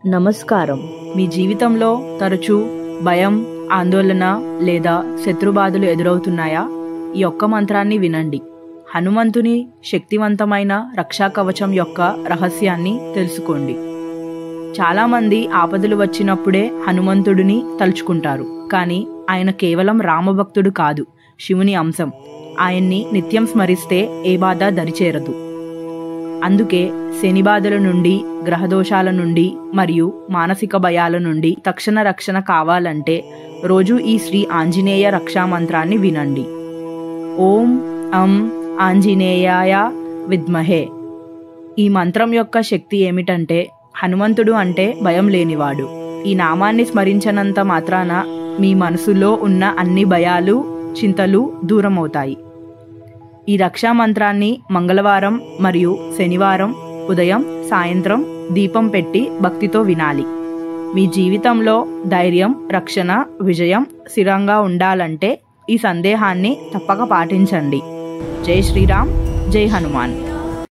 నమస్కారం. మీ జీవితంలో తరచూ భయం, ఆందోళన లేదా శత్రుబాధలు ఎదురవుతున్నాయా? ఈ ఒక్క మంత్రాన్ని వినండి. హనుమంతుని శక్తివంతమైన రక్షా కవచం యొక్క రహస్యాన్ని తెలుసుకోండి. చాలామంది ఆపదలు వచ్చినప్పుడే హనుమంతుడిని తలుచుకుంటారు. కానీ ఆయన కేవలం రామభక్తుడు కాదు, శివుని అంశం. ఆయన్ని నిత్యం స్మరిస్తే ఏ బాధ దరిచేరదు. అందుకే శని బాధల నుండి, గ్రహదోషాల నుండి మరియు మానసిక భయాల నుండి తక్షణ రక్షణ కావాలంటే రోజు ఈ శ్రీ ఆంజనేయ రక్షా మంత్రాన్ని వినండి. ఓం అం ఆంజనేయాయ విద్మహే. ఈ మంత్రం యొక్క శక్తి ఏమిటంటే, హనుమంతుడు అంటే భయం లేనివాడు. ఈ నామాన్ని స్మరించనంత మాత్రాన మీ మనసులో ఉన్న అన్ని భయాలు, చింతలు దూరమవుతాయి. ఈ రక్షా మంత్రాన్ని మంగళవారం మరియు శనివారం ఉదయం, సాయంత్రం దీపం పెట్టి భక్తితో వినాలి. మీ జీవితంలో ధైర్యం, రక్షణ, విజయం స్థిరంగా ఉండాలంటే ఈ సందేహాన్ని తప్పక పాటించండి. జై శ్రీరామ్, జై హనుమాన్.